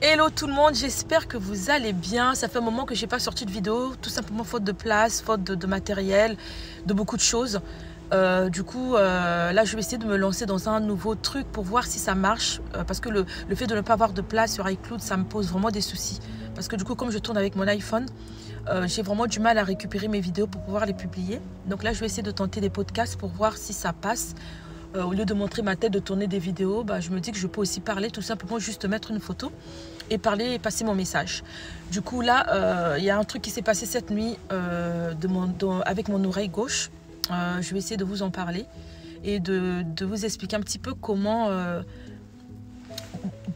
Hello tout le monde, j'espère que vous allez bien. Ça fait un moment que je n'ai pas sorti de vidéo, tout simplement faute de place, faute de matériel, de beaucoup de choses. Là je vais essayer de me lancer dans un nouveau truc pour voir si ça marche, parce que le fait de ne pas avoir de place sur iCloud, ça me pose vraiment des soucis, parce que du coup comme je tourne avec mon iPhone, j'ai vraiment du mal à récupérer mes vidéos pour pouvoir les publier. Donc là je vais essayer de tenter des podcasts pour voir si ça passe. Au lieu de montrer ma tête, de tourner des vidéos, je me dis que je peux aussi parler, tout simplement juste mettre une photo et parler et passer mon message. Du coup là, il y a un truc qui s'est passé cette nuit avec mon oreille gauche. Je vais essayer de vous en parler et de vous expliquer un petit peu comment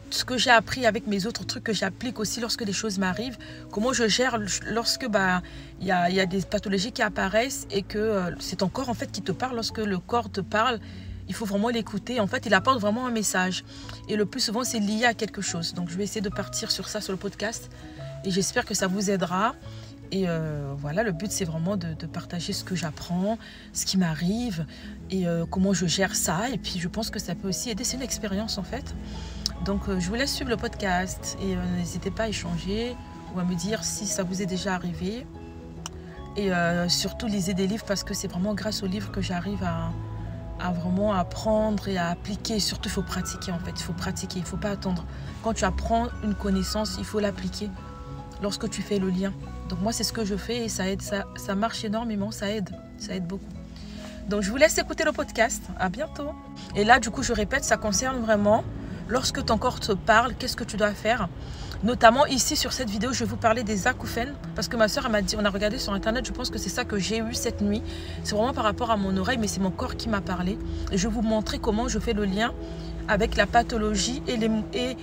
ce que j'ai appris avec mes autres trucs que j'applique aussi lorsque des choses m'arrivent, comment je gère lorsque y a des pathologies qui apparaissent et que c'est ton corps en fait qui te parle. Lorsque le corps te parle, il faut vraiment l'écouter. En fait, il apporte vraiment un message. Et le plus souvent, c'est lié à quelque chose. Donc, je vais essayer de partir sur ça, sur le podcast. Et j'espère que ça vous aidera. Et voilà, le but, c'est vraiment de partager ce que j'apprends, ce qui m'arrive et comment je gère ça. Et puis, je pense que ça peut aussi aider. C'est une expérience, en fait. Donc, je vous laisse suivre le podcast. Et n'hésitez pas à échanger ou à me dire si ça vous est déjà arrivé. Et surtout, lisez des livres parce que c'est vraiment grâce aux livres que j'arrive à vraiment apprendre et à appliquer. Surtout, il faut pratiquer en fait. Il faut pratiquer, il ne faut pas attendre. Quand tu apprends une connaissance, il faut l'appliquer lorsque tu fais le lien. Donc moi, c'est ce que je fais et ça aide, ça marche énormément, ça aide beaucoup. Donc je vous laisse écouter le podcast. À bientôt. Et là, du coup, je répète, ça concerne vraiment lorsque ton corps te parle, qu'est-ce que tu dois faire. Notamment ici sur cette vidéo, je vais vous parler des acouphènes parce que ma soeur m'a dit, on a regardé sur internet, je pense que c'est ça que j'ai eu cette nuit. C'est vraiment par rapport à mon oreille, mais c'est mon corps qui m'a parlé. Et je vais vous montrer comment je fais le lien avec la pathologie et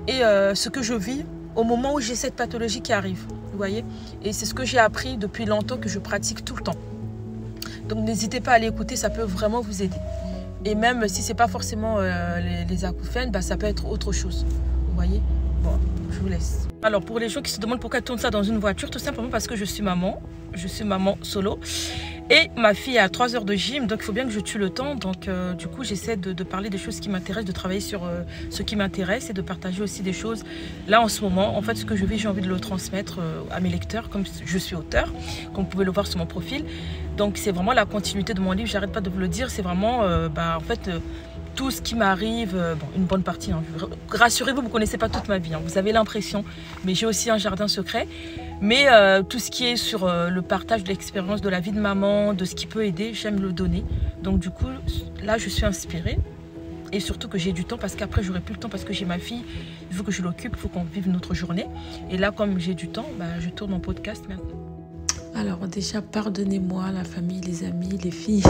ce que je vis au moment où j'ai cette pathologie qui arrive. Vous voyez? Et c'est ce que j'ai appris depuis longtemps, que je pratique tout le temps. Donc n'hésitez pas à aller écouter, ça peut vraiment vous aider. Et même si ce n'est pas forcément les acouphènes, ça peut être autre chose. Vous voyez? Bon, je vous laisse. Alors pour les gens qui se demandent pourquoi je tourne ça dans une voiture, tout simplement parce que je suis maman solo et ma fille a 3 heures de gym, donc il faut bien que je tue le temps. Donc du coup j'essaie de parler des choses qui m'intéressent, de travailler sur ce qui m'intéresse et de partager aussi des choses. Là en ce moment, en fait ce que je vis, j'ai envie de le transmettre à mes lecteurs, comme je suis auteur, comme vous pouvez le voir sur mon profil. Donc c'est vraiment la continuité de mon livre, j'arrête pas de vous le dire, c'est vraiment en fait tout ce qui m'arrive, une bonne partie, hein. Rassurez-vous, vous ne connaissez pas toute ma vie, hein. Vous avez l'impression, mais j'ai aussi un jardin secret. Mais tout ce qui est sur le partage de l'expérience de la vie de maman, de ce qui peut aider, j'aime le donner. Donc du coup, là, je suis inspirée. Et surtout que j'ai du temps, parce qu'après, j'aurai plus le temps, parce que j'ai ma fille, il faut que je l'occupe, il faut qu'on vive notre journée. Et là, comme j'ai du temps, je tourne mon podcast maintenant. Alors déjà, pardonnez-moi, la famille, les amis, les filles.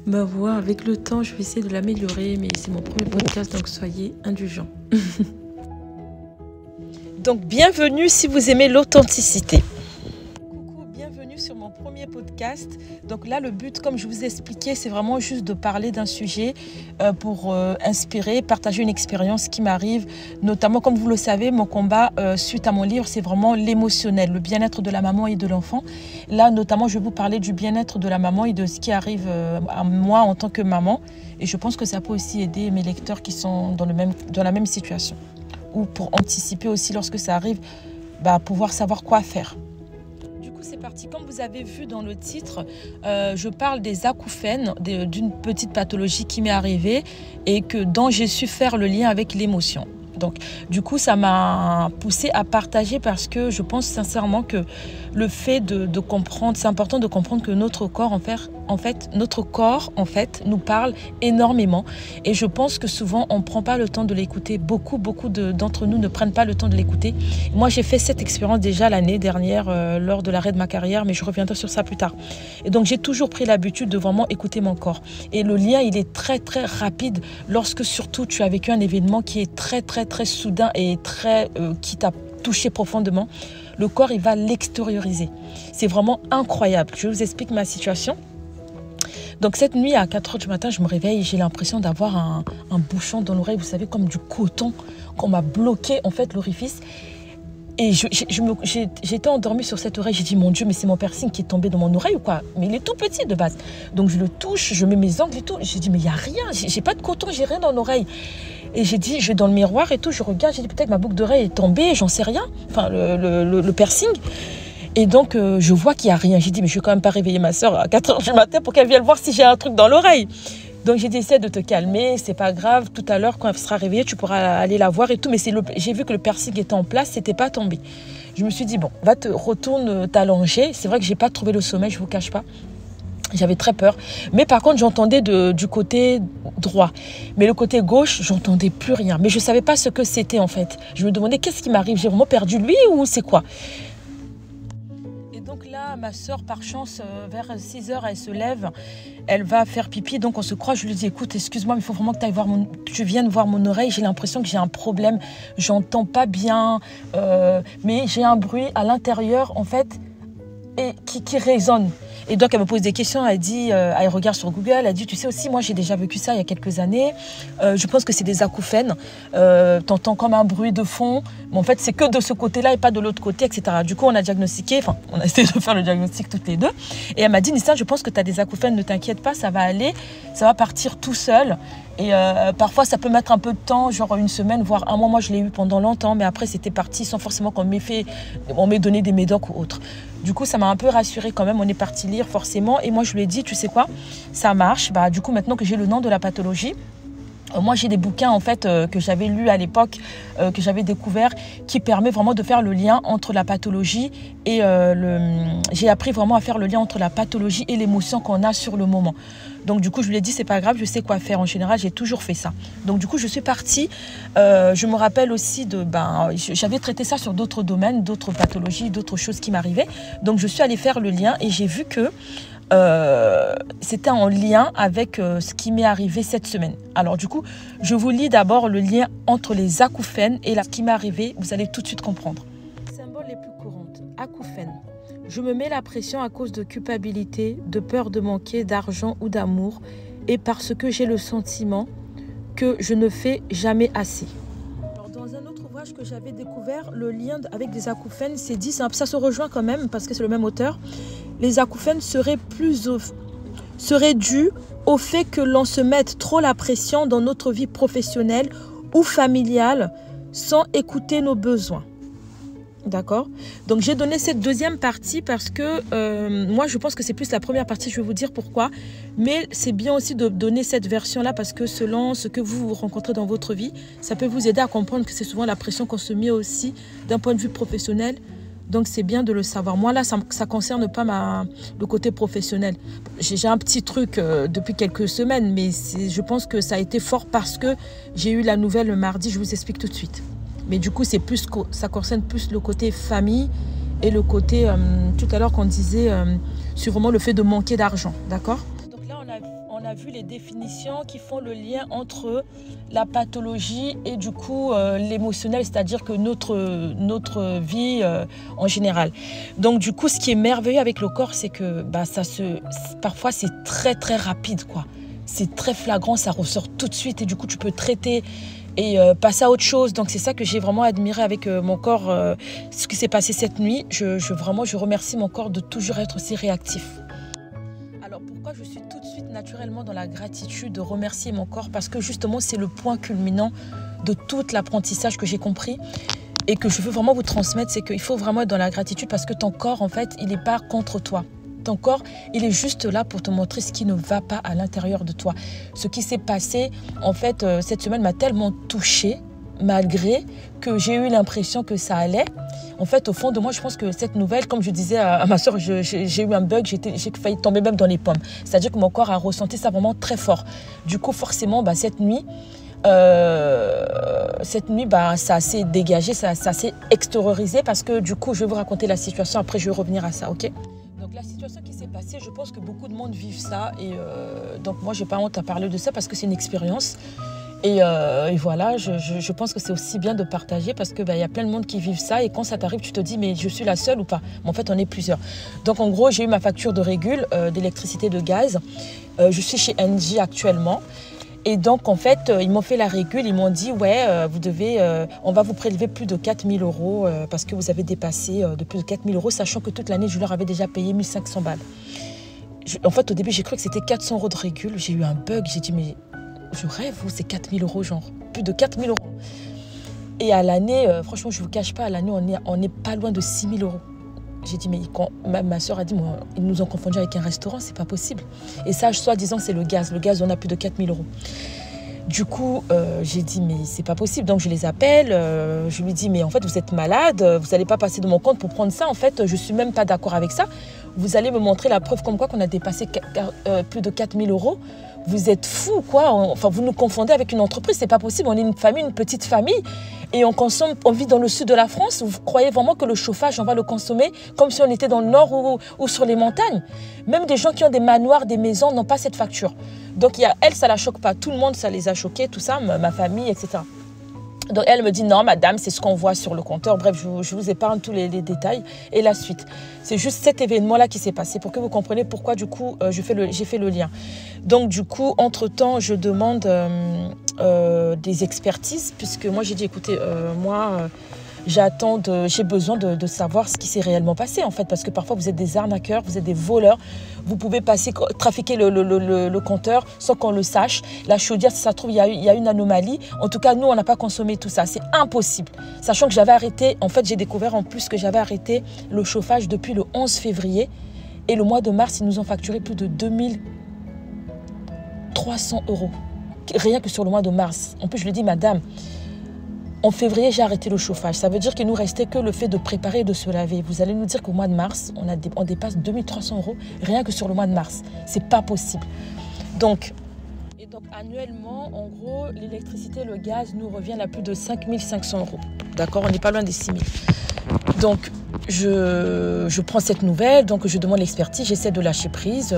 Ma voix, avec le temps, je vais essayer de l'améliorer, mais c'est mon premier podcast, donc soyez indulgents. Donc, bienvenue si vous aimez l'authenticité. Coucou, bienvenue sur mon premier podcast. Donc là, le but, comme je vous ai expliqué, c'est vraiment juste de parler d'un sujet pour inspirer, partager une expérience qui m'arrive. Notamment, comme vous le savez, mon combat suite à mon livre, c'est vraiment l'émotionnel, le bien-être de la maman et de l'enfant. Là, notamment, je vais vous parler du bien-être de la maman et de ce qui arrive à moi en tant que maman. Et je pense que ça peut aussi aider mes lecteurs qui sont dans la même situation. Ou pour anticiper aussi lorsque ça arrive, pouvoir savoir quoi faire. Du coup, c'est parti. Comme vous avez vu dans le titre, je parle des acouphènes, d'une petite pathologie qui m'est arrivée et dont j'ai su faire le lien avec l'émotion. Donc, du coup, ça m'a poussée à partager parce que je pense sincèrement que le fait de comprendre, c'est important de comprendre que notre corps, notre corps nous parle énormément. Et je pense que souvent, on ne prend pas le temps de l'écouter. Beaucoup d'entre nous ne prennent pas le temps de l'écouter. Moi, j'ai fait cette expérience déjà l'année dernière lors de l'arrêt de ma carrière, mais je reviendrai sur ça plus tard. Et donc, j'ai toujours pris l'habitude de vraiment écouter mon corps. Et le lien, il est très, très rapide lorsque surtout tu as vécu un événement qui est très, très, très soudain et qui t'a touché profondément. Le corps, il va l'extérioriser. C'est vraiment incroyable. Je vous explique ma situation. Donc cette nuit, à 4 h du matin, je me réveille et j'ai l'impression d'avoir un bouchon dans l'oreille, vous savez, comme du coton, qu'on m'a bloqué en fait l'orifice. Et j'étais endormie sur cette oreille. J'ai dit, mon Dieu, mais c'est mon piercing qui est tombé dans mon oreille ou quoi? Mais il est tout petit de base. Donc je le touche, je mets mes ongles et tout. J'ai dit, mais il n'y a rien, j'ai pas de coton, j'ai rien dans l'oreille. Et j'ai dit, je vais dans le miroir et tout, je regarde, j'ai dit peut-être ma boucle d'oreille est tombée, j'en sais rien, enfin le piercing. Et donc je vois qu'il n'y a rien. J'ai dit mais je vais quand même pas réveiller ma soeur à 4 h du matin pour qu'elle vienne voir si j'ai un truc dans l'oreille. Donc j'ai dit essaie de te calmer, c'est pas grave, tout à l'heure quand elle sera réveillée, tu pourras aller la voir et tout. Mais j'ai vu que le piercing était en place, c'était pas tombé. Je me suis dit bon, retourne t'allonger. C'est vrai que j'ai pas trouvé le sommeil, je vous cache pas. J'avais très peur. Mais par contre, j'entendais du côté droit. Mais le côté gauche, j'entendais plus rien. Mais je ne savais pas ce que c'était en fait. Je me demandais qu'est-ce qui m'arrive. J'ai vraiment perdu lui ou c'est quoi? Et donc là, ma soeur, par chance, vers 6 h, elle se lève. Elle va faire pipi. Donc on se croise. Je lui dis, écoute, excuse-moi, mais il faut vraiment que tu viennes voir mon oreille. J'ai l'impression que j'ai un problème. J'entends pas bien. Mais j'ai un bruit à l'intérieur, en fait, et qui résonne. Et donc, elle me pose des questions, elle dit, elle regarde sur Google, elle dit, tu sais aussi, moi, j'ai déjà vécu ça il y a quelques années. Je pense que c'est des acouphènes. T'entends comme un bruit de fond. Mais en fait, c'est que de ce côté-là et pas de l'autre côté, etc. Du coup, on a diagnostiqué, enfin, on a essayé de faire le diagnostic toutes les deux. Et elle m'a dit, Nissa, je pense que tu as des acouphènes, ne t'inquiète pas, ça va aller, ça va partir tout seul. Et parfois, ça peut mettre un peu de temps, genre une semaine, voire un mois. Moi, je l'ai eu pendant longtemps, mais après, c'était parti sans forcément qu'on m'ait donné des médocs ou autre. Du coup, ça m'a un peu rassurée quand même. On est parti lire forcément. Et moi, je lui ai dit, tu sais quoi, ça marche. Bah, du coup, maintenant que j'ai le nom de la pathologie, moi, j'ai des bouquins en fait que j'avais lus à l'époque, que j'avais découvert, qui permet vraiment de faire le lien entre la pathologie et j'ai appris vraiment à faire le lien entre la pathologie et l'émotion qu'on a sur le moment. Donc du coup, je lui ai dit, c'est pas grave, je sais quoi faire. En général, j'ai toujours fait ça. Donc du coup, je suis partie. Je me rappelle aussi j'avais traité ça sur d'autres domaines, d'autres pathologies, d'autres choses qui m'arrivaient. Donc je suis allée faire le lien et j'ai vu que c'était en lien avec ce qui m'est arrivé cette semaine. Alors du coup, je vous lis d'abord le lien entre les acouphènes et ce qui m'est arrivé. Vous allez tout de suite comprendre. Les symboles les plus courantes. Acouphènes. Je me mets la pression à cause de culpabilité, de peur de manquer d'argent ou d'amour et parce que j'ai le sentiment que je ne fais jamais assez. Alors, dans un autre ouvrage que j'avais découvert, le lien avec des acouphènes, c'est dit, ça se rejoint quand même parce que c'est le même auteur. Les acouphènes seraient dus au fait que l'on se mette trop la pression dans notre vie professionnelle ou familiale sans écouter nos besoins. D'accord? Donc, j'ai donné cette deuxième partie parce que moi, je pense que c'est plus la première partie. Je vais vous dire pourquoi. Mais c'est bien aussi de donner cette version-là parce que selon ce que vous rencontrez dans votre vie, ça peut vous aider à comprendre que c'est souvent la pression qu'on se met aussi d'un point de vue professionnel. Donc, c'est bien de le savoir. Moi, là, ça ne concerne pas le côté professionnel. J'ai un petit truc depuis quelques semaines, mais je pense que ça a été fort parce que j'ai eu la nouvelle le mardi. Je vous explique tout de suite. Mais du coup, ça concerne plus le côté famille et le côté, tout à l'heure qu'on disait, sur vraiment le fait de manquer d'argent. D'accord? Donc là, on a vu les définitions qui font le lien entre la pathologie et du coup l'émotionnel, c'est-à-dire que notre vie en général. Donc du coup, ce qui est merveilleux avec le corps, c'est que parfois c'est très très rapide, quoi. C'est très flagrant, ça ressort tout de suite et du coup tu peux traiter et passer à autre chose. Donc c'est ça que j'ai vraiment admiré avec mon corps, ce qui s'est passé cette nuit. Je remercie mon corps de toujours être aussi réactif. Alors pourquoi je suis tout de suite naturellement dans la gratitude de remercier mon corps? Parce que justement c'est le point culminant de tout l'apprentissage que j'ai compris et que je veux vraiment vous transmettre, c'est qu'il faut vraiment être dans la gratitude parce que ton corps en fait il n'est pas contre toi. Ton corps, il est juste là pour te montrer ce qui ne va pas à l'intérieur de toi. Ce qui s'est passé, en fait, cette semaine m'a tellement touchée, malgré que j'ai eu l'impression que ça allait. En fait, au fond de moi, je pense que cette nouvelle, comme je disais à ma soeur, j'ai eu un bug, j'ai failli tomber même dans les pommes. C'est-à-dire que mon corps a ressenti ça vraiment très fort. Du coup, forcément, cette nuit, ça s'est dégagé, ça s'est extériorisé parce que du coup, je vais vous raconter la situation. Après, je vais revenir à ça, ok? Donc la situation qui s'est passée, je pense que beaucoup de monde vivent ça et donc moi j'ai pas honte à parler de ça parce que c'est une expérience et voilà, je pense que c'est aussi bien de partager parce que y a plein de monde qui vivent ça et quand ça t'arrive tu te dis mais je suis la seule ou pas? Mais en fait on est plusieurs. Donc en gros j'ai eu ma facture de régule d'électricité, de gaz, je suis chez Engie actuellement. Et donc, en fait, ils m'ont fait la régule. Ils m'ont dit, ouais, on va vous prélever plus de 4 000 euros parce que vous avez dépassé de plus de 4 000 euros, sachant que toute l'année, je leur avais déjà payé 1 500 balles. En fait, au début, j'ai cru que c'était 400 euros de régule. J'ai eu un bug. J'ai dit, mais je rêve, c'est 4 000 euros, genre, plus de 4 000 euros. Et à l'année, franchement, je ne vous cache pas, à l'année, on est pas loin de 6 000 euros. J'ai dit, mais quand ma soeur a dit, moi, ils nous ont confondu avec un restaurant, c'est pas possible. Et ça, soi-disant, c'est le gaz. Le gaz, on a plus de 4 000 euros. Du coup, j'ai dit, mais c'est pas possible. Donc, je les appelle. Je lui dis, mais en fait, vous êtes malade. Vous n'allez pas passer de mon compte pour prendre ça. En fait, je suis même pas d'accord avec ça. Vous allez me montrer la preuve comme quoi qu'on a dépassé plus de 4 000 euros. Vous êtes fous, quoi. Enfin, vous nous confondez avec une entreprise. C'est pas possible. On est une famille, une petite famille. Et on vit dans le sud de la France. Vous croyez vraiment que le chauffage, on va le consommer comme si on était dans le nord ou sur les montagnes? Même des gens qui ont des manoirs, des maisons, n'ont pas cette facture. Donc, elle, ça ne la choque pas. Tout le monde, ça les a choqués, tout ça, ma famille, etc. Donc, elle me dit, non, madame, c'est ce qu'on voit sur le compteur. Bref, je vous épargne tous les détails. Et la suite, c'est juste cet événement-là qui s'est passé pour que vous compreniez pourquoi, du coup, j'ai fait le lien. Donc, du coup, entre-temps, je demande des expertises, puisque moi, j'ai dit, écoutez, j'ai besoin de savoir ce qui s'est réellement passé, en fait, parce que parfois, vous êtes des arnaqueurs, vous êtes des voleurs. Vous pouvez trafiquer le compteur sans qu'on le sache. La chaudière, si ça se trouve, il y a une anomalie. En tout cas, nous, on n'a pas consommé tout ça. C'est impossible. Sachant que j'avais arrêté, en fait, j'ai découvert en plus que j'avais arrêté le chauffage depuis le 11 février. Et le mois de mars, ils nous ont facturé plus de 2 300 euros. Rien que sur le mois de mars. En plus, je lui dis, madame, en février, j'ai arrêté le chauffage. Ça veut dire qu'il nous restait que le fait de préparer et de se laver. Vous allez nous dire qu'au mois de mars, on dépasse 2 300 euros rien que sur le mois de mars. C'est pas possible. Donc, annuellement, en gros, l'électricité, le gaz nous revient à plus de 5 500 euros. D'accord? On n'est pas loin des 6 000. Donc, je prends cette nouvelle, donc je demande l'expertise, j'essaie de lâcher prise,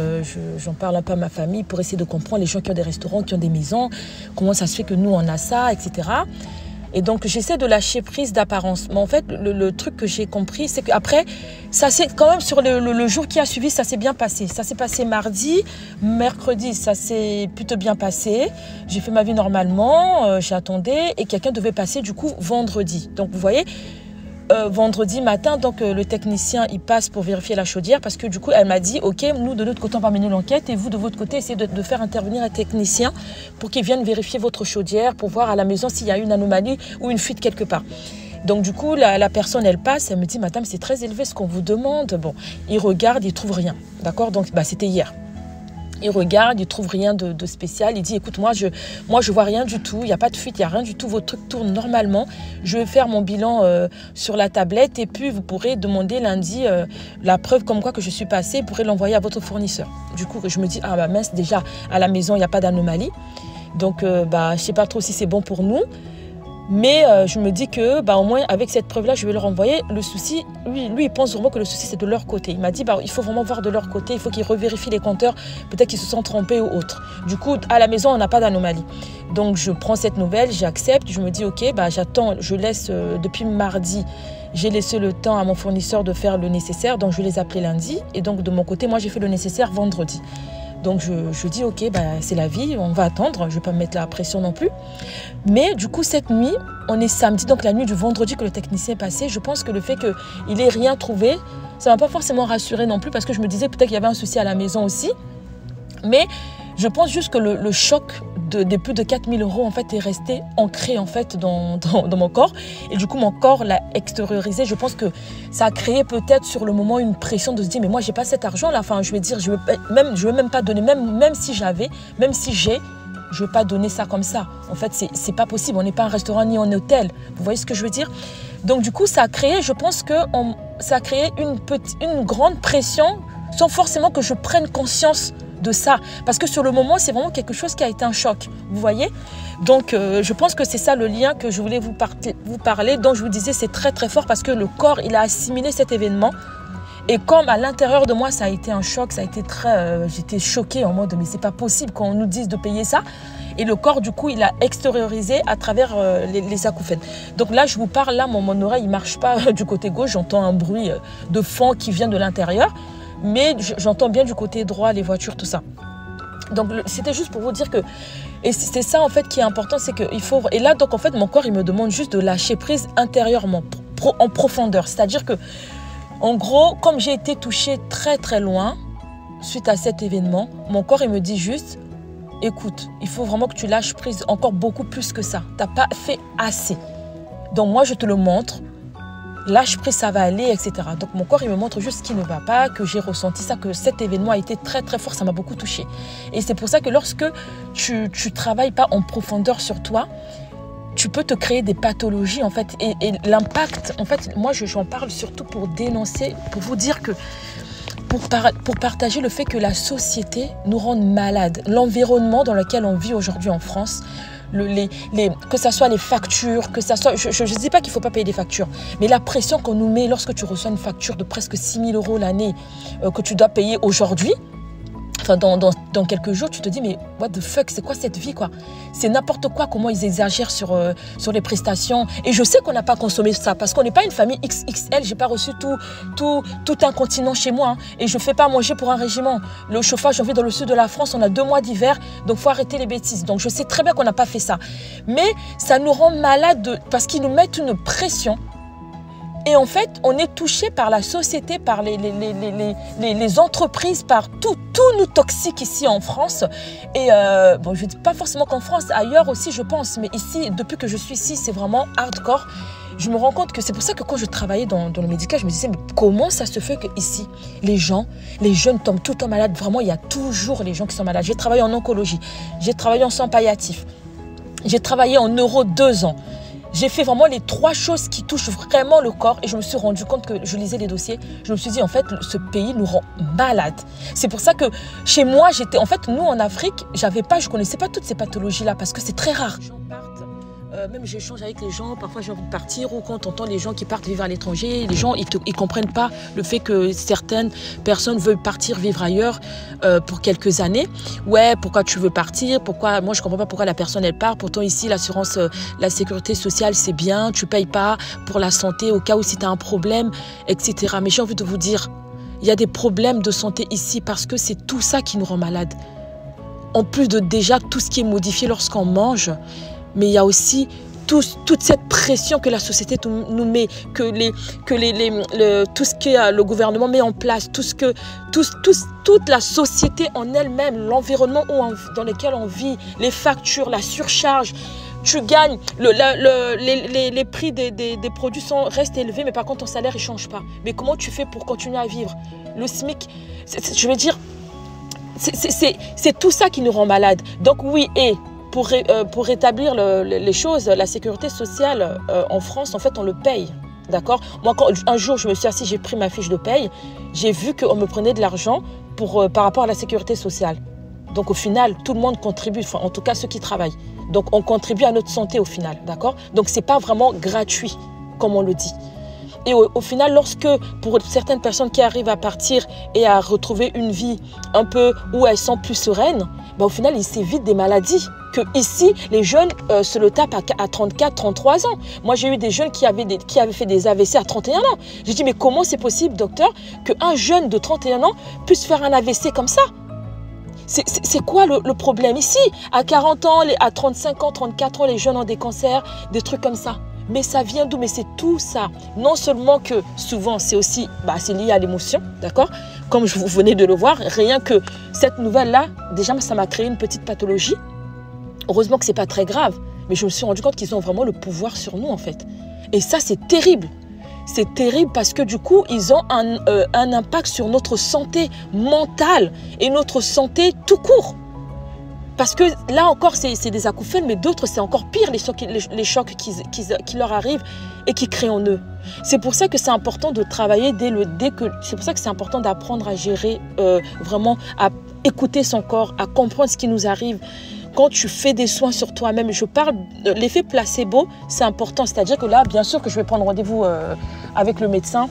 j'en parle un peu à ma famille pour essayer de comprendre les gens qui ont des restaurants, qui ont des maisons, comment ça se fait que nous, on a ça, etc. Et donc, j'essaie de lâcher prise d'apparence. Mais en fait, le truc que j'ai compris, c'est qu'après, ça s'est quand même sur le jour qui a suivi, ça s'est bien passé. Ça s'est passé mardi, mercredi, ça s'est plutôt bien passé. J'ai fait ma vie normalement, j'attendais et quelqu'un devait passer du coup vendredi. Donc, vous voyez, vendredi matin, donc le technicien, il passe pour vérifier la chaudière parce que du coup, elle m'a dit, ok, nous de notre côté, on va mener l'enquête et vous de votre côté, essayez de faire intervenir un technicien pour qu'il vienne vérifier votre chaudière pour voir à la maison s'il y a une anomalie ou une fuite quelque part. Donc du coup, la personne, elle passe, elle me dit, madame, c'est très élevé ce qu'on vous demande. Bon, il regarde, il trouve rien, d'accord? Donc, c'était hier. Il regarde, il trouve rien de spécial. Il dit, écoute, moi, je vois rien du tout. Il n'y a pas de fuite, il n'y a rien du tout. Votre truc tourne normalement. Je vais faire mon bilan sur la tablette et puis vous pourrez demander lundi la preuve comme quoi que je suis passée. Vous pourrez l'envoyer à votre fournisseur. Du coup, je me dis, ah bah mince, déjà, à la maison, il n'y a pas d'anomalie. Donc, je ne sais pas trop si c'est bon pour nous. Mais je me dis que au moins avec cette preuve-là, je vais leur envoyer. Le souci, lui il pense vraiment que le souci c'est de leur côté. Il m'a dit il faut vraiment voir de leur côté, il faut qu'ils revérifient les compteurs, peut-être qu'ils se sont trompés ou autre. Du coup, à la maison, on n'a pas d'anomalie. Donc je prends cette nouvelle, j'accepte, je me dis ok, j'attends, je laisse depuis mardi. J'ai laissé le temps à mon fournisseur de faire le nécessaire, donc je les appelais lundi. Et donc de mon côté, moi j'ai fait le nécessaire vendredi. Donc je dis ok, c'est la vie, on va attendre, je ne vais pas me mettre la pression non plus. Mais du coup cette nuit, on est samedi, donc la nuit du vendredi que le technicien est passé, je pense que le fait qu'il n'ait rien trouvé, ça ne m'a pas forcément rassurée non plus parce que je me disais peut-être qu'il y avait un souci à la maison aussi. Mais je pense juste que le choc des plus de 4 000 euros en fait est resté ancré en fait dans mon corps et du coup mon corps l'a extériorisé. Je pense que ça a créé peut-être sur le moment une pression de se dire mais moi j'ai pas cet argent là, enfin je vais dire je veux même pas donner, même si j'ai, je veux pas donner ça comme ça. En fait c'est pas possible, on n'est pas un restaurant ni un hôtel, vous voyez ce que je veux dire? Donc du coup ça a créé, je pense que ça a créé une grande pression sans forcément que je prenne conscience de ça, parce que sur le moment c'est vraiment quelque chose qui a été un choc, vous voyez. Donc je pense que c'est ça le lien que je voulais vous parler, dont je vous disais c'est très très fort parce que le corps il a assimilé cet événement et comme à l'intérieur de moi ça a été un choc, ça a été très j'étais choquée en mode mais c'est pas possible qu'on nous dise de payer ça, et le corps du coup il a extériorisé à travers les acouphènes. Donc là je vous parle, là mon oreille il marche pas du côté gauche, j'entends un bruit de fond qui vient de l'intérieur. Mais j'entends bien du côté droit les voitures, tout ça. Donc c'était juste pour vous dire que, et c'est ça en fait qui est important, c'est qu'il faut, et là donc en fait mon corps il me demande juste de lâcher prise intérieurement, en profondeur. C'est-à-dire que, en gros, comme j'ai été touchée très très loin, suite à cet événement, mon corps il me dit juste, écoute, il faut vraiment que tu lâches prise encore beaucoup plus que ça. Tu n'as pas fait assez. Donc moi, je te le montre. Lâche prise, ça va aller, etc. Donc mon corps, il me montre juste ce qui ne va pas, que j'ai ressenti ça, que cet événement a été très très fort, ça m'a beaucoup touchée. Et c'est pour ça que lorsque tu travailles pas en profondeur sur toi, tu peux te créer des pathologies en fait. Et l'impact, en fait, moi j'en parle surtout pour dénoncer, pour vous dire que, pour partager le fait que la société nous rend malades. L'environnement dans lequel on vit aujourd'hui en France, que ce soit les factures, que ça soit, je ne dis pas qu'il ne faut pas payer des factures, mais la pression qu'on nous met lorsque tu reçois une facture de presque 6 000 € l'année que tu dois payer aujourd'hui, enfin dans quelques jours, tu te dis mais what the fuck, c'est quoi cette vie quoi? C'est n'importe quoi, comment ils exagèrent sur les prestations. Et je sais qu'on n'a pas consommé ça parce qu'on n'est pas une famille XXL, j'ai pas reçu tout un continent chez moi hein, et je fais pas manger pour un régiment. Le chauffage, on vit dans le sud de la France, on a 2 mois d'hiver, donc faut arrêter les bêtises. Donc je sais très bien qu'on n'a pas fait ça. Mais ça nous rend malades parce qu'ils nous mettent une pression. Et en fait, on est touché par la société, par les entreprises, par tout nous toxique ici en France. Et bon, je ne dis pas forcément qu'en France, ailleurs aussi, je pense. Mais ici, depuis que je suis ici, c'est vraiment hardcore. Je me rends compte que c'est pour ça que quand je travaillais dans le médical, je me disais, mais comment ça se fait qu'ici, les jeunes tombent tout le temps malades. Vraiment, il y a toujours les gens qui sont malades. J'ai travaillé en oncologie, j'ai travaillé en soins palliatifs, j'ai travaillé en neuro 2 ans. J'ai fait vraiment les 3 choses qui touchent vraiment le corps et je me suis rendu compte que je lisais les dossiers. Je me suis dit, en fait, ce pays nous rend malades. C'est pour ça que chez moi, en fait, nous en Afrique, je ne connaissais pas toutes ces pathologies-là parce que c'est très rare. Même j'échange avec les gens, parfois j'ai envie de partir ou quand on entend les gens qui partent vivre à l'étranger, les gens ils comprennent pas le fait que certaines personnes veulent partir vivre ailleurs pour quelques années. Ouais, pourquoi tu veux partir? Pourquoi? Moi je comprends pas pourquoi la personne elle part. Pourtant ici l'assurance, la sécurité sociale c'est bien, tu payes pas pour la santé au cas où si tu as un problème, etc. Mais j'ai envie de vous dire, il y a des problèmes de santé ici parce que c'est tout ça qui nous rend malades. En plus de déjà tout ce qui est modifié lorsqu'on mange. Mais il y a aussi toute cette pression que la société nous met, tout ce que le gouvernement met en place, toute la société en elle-même, l'environnement dans lequel on vit, les factures, la surcharge. Tu gagnes, les prix des produits restent élevés, mais par contre ton salaire ne change pas. Mais comment tu fais pour continuer à vivre? Le SMIC, je veux dire, c'est tout ça qui nous rend malades. Donc oui, pour rétablir les choses, la sécurité sociale en France, en fait, on le paye. D'accord? Moi, un jour, je me suis assise, j'ai pris ma fiche de paye, j'ai vu qu'on me prenait de l'argent par rapport à la sécurité sociale. Donc, au final, tout le monde contribue, enfin, en tout cas, ceux qui travaillent. Donc, on contribue à notre santé au final. D'accord? Donc, ce n'est pas vraiment gratuit, comme on le dit. Et au final, pour certaines personnes qui arrivent à partir et à retrouver une vie un peu où elles sont plus sereines, bah, au final, ils s'évitent des maladies. Que ici, les jeunes se le tapent à 34, 33 ans. Moi, j'ai eu des jeunes qui avaient fait des AVC à 31 ans. J'ai dit, mais comment c'est possible, docteur, qu'un jeune de 31 ans puisse faire un AVC comme ça? C'est quoi le problème ici? À 40 ans, à 35 ans, 34 ans, les jeunes ont des cancers, des trucs comme ça. Mais ça vient d'où? Mais c'est tout ça. Non seulement que souvent, c'est aussi c'est lié à l'émotion, d'accord? Comme vous venez de le voir, rien que cette nouvelle-là, déjà, ça m'a créé une petite pathologie. Heureusement que ce n'est pas très grave, mais je me suis rendu compte qu'ils ont vraiment le pouvoir sur nous, en fait. Et ça, c'est terrible. C'est terrible parce que du coup, ils ont un impact sur notre santé mentale et notre santé tout court. Parce que là encore, c'est des acouphènes, mais d'autres, c'est encore pire, les chocs qui leur arrivent et qui créent en eux. C'est pour ça que c'est important de travailler c'est pour ça que c'est important d'apprendre à gérer, vraiment, à écouter son corps, à comprendre ce qui nous arrive. Quand tu fais des soins sur toi-même, je parle de l'effet placebo, c'est important. C'est-à-dire que là, bien sûr que je vais prendre rendez-vous avec le médecin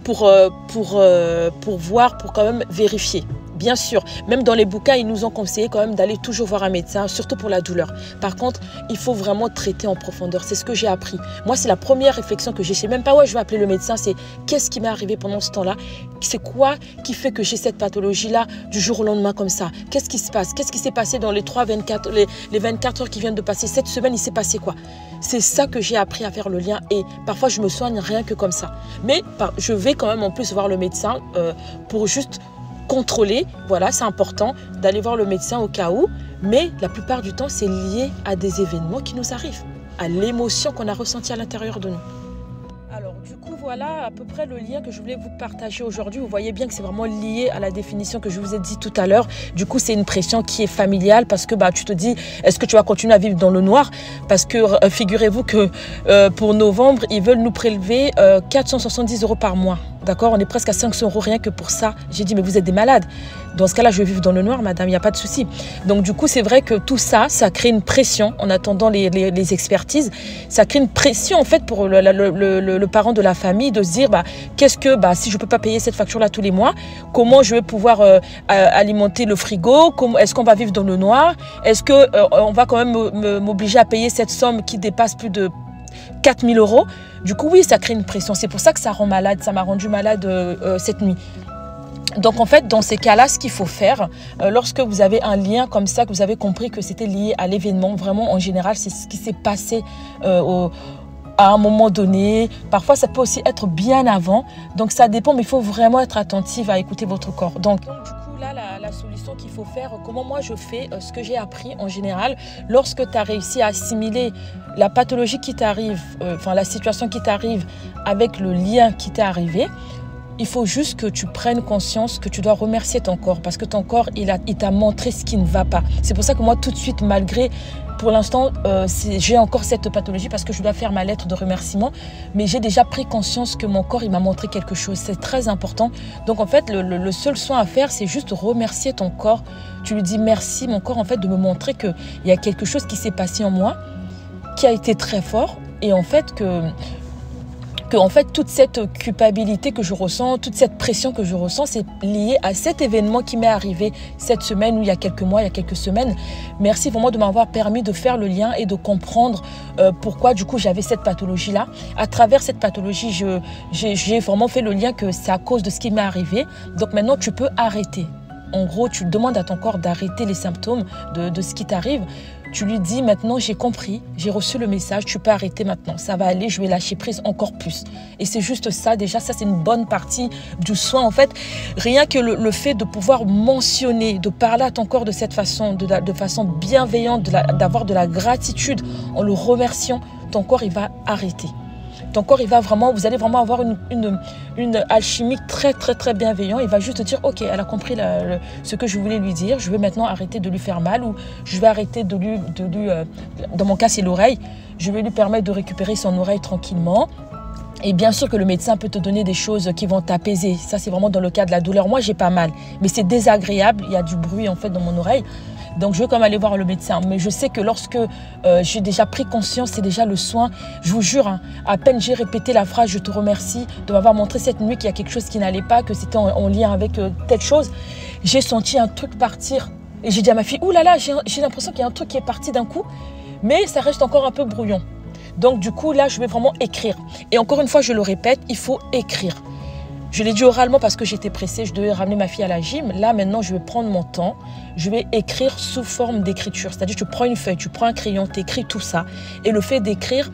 pour voir, pour quand même vérifier. Bien sûr, même dans les bouquins, ils nous ont conseillé quand même d'aller toujours voir un médecin, surtout pour la douleur. Par contre, il faut vraiment traiter en profondeur. C'est ce que j'ai appris. Moi, c'est la première réflexion que j'ai. Je ne sais même pas, je vais appeler le médecin. C'est qu'est-ce qui m'est arrivé pendant ce temps-là? C'est quoi qui fait que j'ai cette pathologie-là du jour au lendemain comme ça? Qu'est-ce qui se passe? Qu'est-ce qui s'est passé dans les 24 heures qui viennent de passer? Cette semaine, il s'est passé quoi? C'est ça que j'ai appris à faire le lien. Et parfois, je me soigne rien que comme ça. Mais je vais quand même en plus voir le médecin pour juste contrôler. Voilà, c'est important d'aller voir le médecin au cas où. Mais la plupart du temps, c'est lié à des événements qui nous arrivent, à l'émotion qu'on a ressentie à l'intérieur de nous. Alors, du coup, voilà à peu près le lien que je voulais vous partager aujourd'hui. Vous voyez bien que c'est vraiment lié à la définition que je vous ai dit tout à l'heure. Du coup, c'est une pression qui est familiale parce que tu te dis, est-ce que tu vas continuer à vivre dans le noir? Parce que figurez-vous que pour novembre, ils veulent nous prélever 470 € par mois. D'accord, on est presque à 500 € rien que pour ça. J'ai dit, mais vous êtes des malades. Dans ce cas-là, je vais vivre dans le noir, madame, il n'y a pas de souci. Donc, du coup, c'est vrai que tout ça, ça crée une pression en attendant les expertises. Ça crée une pression, en fait, pour le parent de la famille de se dire, qu'est-ce que, si je ne peux pas payer cette facture-là tous les mois, comment je vais pouvoir alimenter le frigo? Est-ce qu'on va vivre dans le noir? Est-ce qu'on va quand même m'obliger à payer cette somme qui dépasse plus de 4 000 €? Du coup, oui, ça crée une pression. C'est pour ça que ça rend malade. Ça m'a rendu malade cette nuit. Donc, en fait, dans ces cas-là, ce qu'il faut faire, lorsque vous avez un lien comme ça, que vous avez compris que c'était lié à l'événement, vraiment, en général, c'est ce qui s'est passé à un moment donné. Parfois, ça peut aussi être bien avant. Donc, ça dépend, mais il faut vraiment être attentif à écouter votre corps. Donc du coup, là, la solution qu'il faut faire, comment moi je fais, ce que j'ai appris en général, lorsque tu as réussi à assimiler la pathologie qui t'arrive, la situation qui t'arrive avec le lien qui t'est arrivé, il faut juste que tu prennes conscience que tu dois remercier ton corps parce que ton corps, il t'a montré ce qui ne va pas. C'est pour ça que moi, tout de suite, malgré, pour l'instant, j'ai encore cette pathologie parce que je dois faire ma lettre de remerciement, mais j'ai déjà pris conscience que mon corps, il m'a montré quelque chose. C'est très important. Donc, en fait, le seul soin à faire, c'est juste remercier ton corps. Tu lui dis merci, mon corps, en fait, de me montrer qu'il y a quelque chose qui s'est passé en moi, qui a été très fort, et en fait, que en fait, toute cette culpabilité que je ressens, toute cette pression que je ressens, c'est lié à cet événement qui m'est arrivé cette semaine ou il y a quelques mois, il y a quelques semaines. Merci vraiment de m'avoir permis de faire le lien et de comprendre pourquoi du coup j'avais cette pathologie-là. À travers cette pathologie, j'ai vraiment fait le lien que c'est à cause de ce qui m'est arrivé. Donc maintenant, tu peux arrêter. En gros, tu demandes à ton corps d'arrêter les symptômes de ce qui t'arrive. Tu lui dis maintenant, j'ai compris, j'ai reçu le message, tu peux arrêter maintenant. Ça va aller, je vais lâcher prise encore plus. Et c'est juste ça, déjà, ça c'est une bonne partie du soin. En fait, rien que le fait de pouvoir mentionner, de parler à ton corps de cette façon, de façon bienveillante, d'avoir de la gratitude en le remerciant, ton corps, il va arrêter. Ton corps, vous allez vraiment avoir une alchimie très, très, très bienveillante. Il va juste te dire, ok, elle a compris ce que je voulais lui dire. Je vais maintenant arrêter de lui faire mal ou je vais arrêter de lui dans mon cas, c'est l'oreille. Je vais lui permettre de récupérer son oreille tranquillement. Et bien sûr que le médecin peut te donner des choses qui vont t'apaiser. Ça, c'est vraiment dans le cas de la douleur. Moi, j'ai pas mal, mais c'est désagréable. Il y a du bruit, en fait, dans mon oreille. Donc, je vais quand même aller voir le médecin. Mais je sais que lorsque j'ai déjà pris conscience, c'est déjà le soin. Je vous jure, à peine j'ai répété la phrase « Je te remercie de m'avoir montré cette nuit qu'il y a quelque chose qui n'allait pas, que c'était en lien avec telle chose. » J'ai senti un truc partir. Et j'ai dit à ma fille « Ouh là là, j'ai l'impression qu'il y a un truc qui est parti d'un coup. » Mais ça reste encore un peu brouillon. Donc, du coup, là, je vais vraiment écrire. Et encore une fois, je le répète, il faut écrire. Je l'ai dit oralement parce que j'étais pressée, je devais ramener ma fille à la gym. Là, maintenant, je vais prendre mon temps. Je vais écrire sous forme d'écriture. C'est-à-dire, tu prends une feuille, tu prends un crayon, tu écris tout ça. Et le fait d'écrire,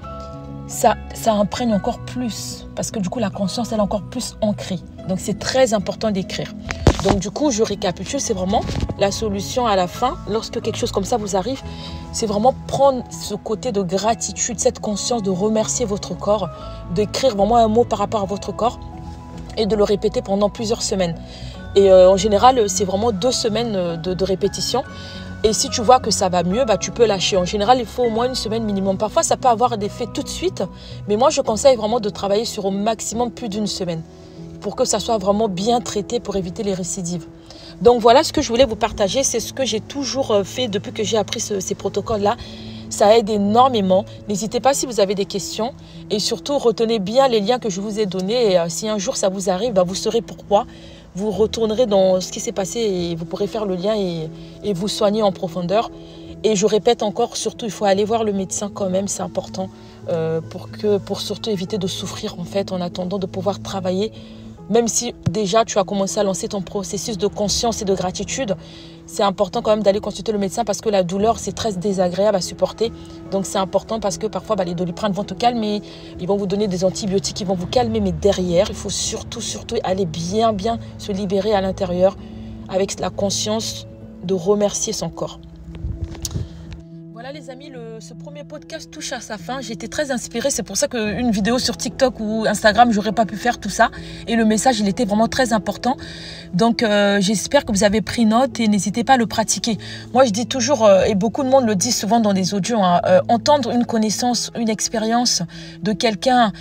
ça imprègne encore plus. Parce que du coup, la conscience, elle est encore plus ancrée. Donc, c'est très important d'écrire. Donc, du coup, je récapitule. C'est vraiment la solution à la fin. Lorsque quelque chose comme ça vous arrive, c'est vraiment prendre ce côté de gratitude, cette conscience de remercier votre corps, d'écrire vraiment un mot par rapport à votre corps et de le répéter pendant plusieurs semaines. Et en général, c'est vraiment 2 semaines de répétition. Et si tu vois que ça va mieux, tu peux lâcher. En général, il faut au moins 1 semaine minimum. Parfois, ça peut avoir des effets tout de suite. Mais moi, je conseille vraiment de travailler sur au maximum plus d'1 semaine pour que ça soit vraiment bien traité pour éviter les récidives. Donc, voilà ce que je voulais vous partager. C'est ce que j'ai toujours fait depuis que j'ai appris ces protocoles-là. Ça aide énormément. N'hésitez pas si vous avez des questions. Et surtout, retenez bien les liens que je vous ai donnés. Et si un jour ça vous arrive, vous saurez pourquoi. Vous retournerez dans ce qui s'est passé et vous pourrez faire le lien et vous soigner en profondeur. Et je répète encore, surtout, il faut aller voir le médecin quand même. C'est important pour surtout éviter de souffrir en fait en attendant de pouvoir travailler. Même si déjà tu as commencé à lancer ton processus de conscience et de gratitude, c'est important quand même d'aller consulter le médecin parce que la douleur, c'est très désagréable à supporter. Donc c'est important parce que parfois les Doliprane vont te calmer, ils vont vous donner des antibiotiques, ils vont vous calmer. Mais derrière, il faut surtout aller bien se libérer à l'intérieur avec la conscience de remercier son corps. Voilà les amis, ce premier podcast touche à sa fin. J'ai été très inspirée, c'est pour ça qu'une vidéo sur TikTok ou Instagram, j'aurais pas pu faire tout ça. Et le message, il était vraiment très important. Donc j'espère que vous avez pris note et n'hésitez pas à le pratiquer. Moi je dis toujours, et beaucoup de monde le dit souvent dans des audios, entendre une connaissance, une expérience de quelqu'un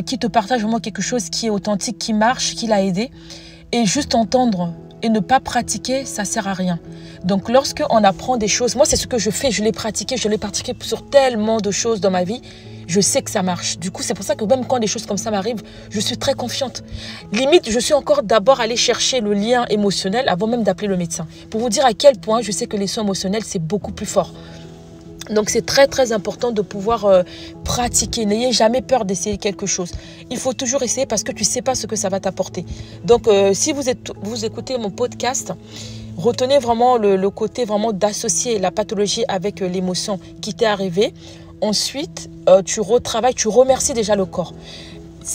qui te partage vraiment quelque chose qui est authentique, qui marche, qui l'a aidé. Et juste entendre et ne pas pratiquer, ça sert à rien. Donc lorsqu'on apprend des choses, moi c'est ce que je fais, je l'ai pratiqué sur tellement de choses dans ma vie, je sais que ça marche. Du coup c'est pour ça que même quand des choses comme ça m'arrivent, je suis très confiante. Limite, je suis encore d'abord allée chercher le lien émotionnel avant même d'appeler le médecin. Pour vous dire à quel point je sais que les soins émotionnels c'est beaucoup plus fort. Donc c'est très très important de pouvoir pratiquer. N'ayez jamais peur d'essayer quelque chose. Il faut toujours essayer parce que tu ne sais pas ce que ça va t'apporter. Donc si vous écoutez mon podcast, retenez vraiment le côté vraiment d'associer la pathologie avec l'émotion qui t'est arrivée. Ensuite, tu retravailles, tu remercies déjà le corps.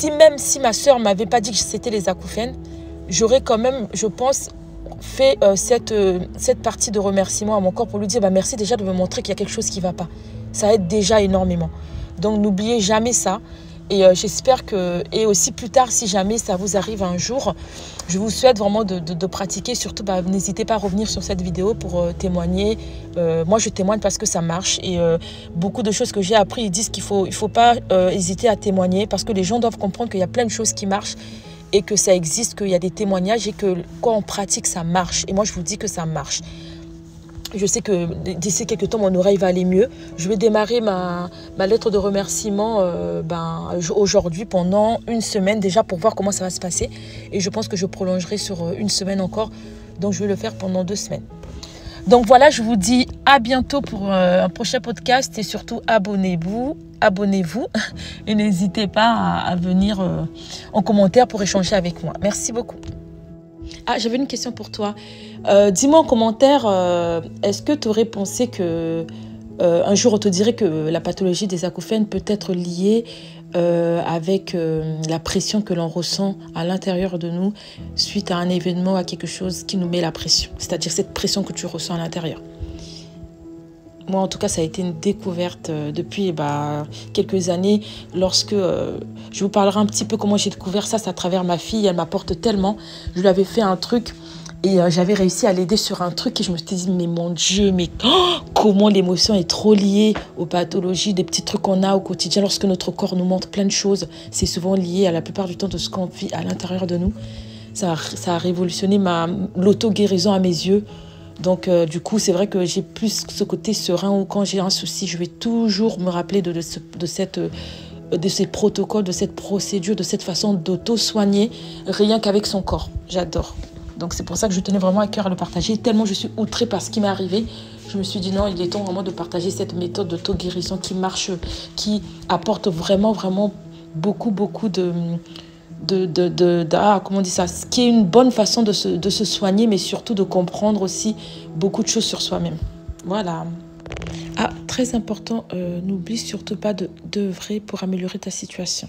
Même si ma soeur ne m'avait pas dit que c'était les acouphènes, j'aurais quand même, je pense, fait cette partie de remerciement à mon corps pour lui dire merci déjà de me montrer qu'il y a quelque chose qui ne va pas. Ça aide déjà énormément. Donc n'oubliez jamais ça. Et j'espère que, et aussi plus tard, si jamais ça vous arrive un jour, je vous souhaite vraiment de pratiquer. Surtout, n'hésitez pas à revenir sur cette vidéo pour témoigner. Moi, je témoigne parce que ça marche. Et beaucoup de choses que j'ai appris, ils disent qu'il faut pas hésiter à témoigner parce que les gens doivent comprendre qu'il y a plein de choses qui marchent et que ça existe, qu'il y a des témoignages et que quand on pratique, ça marche. Et moi, je vous dis que ça marche. Je sais que d'ici quelques temps, mon oreille va aller mieux. Je vais démarrer ma lettre de remerciement aujourd'hui pendant une semaine déjà pour voir comment ça va se passer. Et je pense que je prolongerai sur une semaine encore. Donc, je vais le faire pendant 2 semaines. Donc voilà, je vous dis à bientôt pour un prochain podcast et surtout abonnez-vous et n'hésitez pas à venir en commentaire pour échanger avec moi. Merci beaucoup. Ah, j'avais une question pour toi. Dis-moi en commentaire, est-ce que tu aurais pensé que un jour on te dirait que la pathologie des acouphènes peut être liée avec la pression que l'on ressent à l'intérieur de nous suite à un événement, à quelque chose qui nous met la pression, c'est-à-dire cette pression que tu ressens à l'intérieur. Moi, en tout cas, ça a été une découverte depuis quelques années. Lorsque je vous parlerai un petit peu comment j'ai découvert ça, c'est à travers ma fille. Elle m'apporte tellement. Je lui avais fait un truc et j'avais réussi à l'aider sur un truc. Et je me suis dit, mais mon Dieu, comment l'émotion est trop liée aux pathologies, des petits trucs qu'on a au quotidien. Lorsque notre corps nous montre plein de choses, c'est souvent lié à la plupart du temps de ce qu'on vit à l'intérieur de nous. Ça a révolutionné l'auto-guérison à mes yeux. Donc, du coup, c'est vrai que j'ai plus ce côté serein où quand j'ai un souci, je vais toujours me rappeler de ces protocoles, de cette procédure, de cette façon d'auto-soigner, rien qu'avec son corps. J'adore. Donc, c'est pour ça que je tenais vraiment à cœur à le partager. Tellement je suis outrée par ce qui m'est arrivé, je me suis dit non, il est temps vraiment de partager cette méthode d'auto-guérison qui marche, qui apporte vraiment, vraiment beaucoup comment on dit ça, ce qui est une bonne façon de se soigner, mais surtout de comprendre aussi beaucoup de choses sur soi-même. Voilà. Ah, très important, n'oublie surtout pas d'œuvrer pour améliorer ta situation.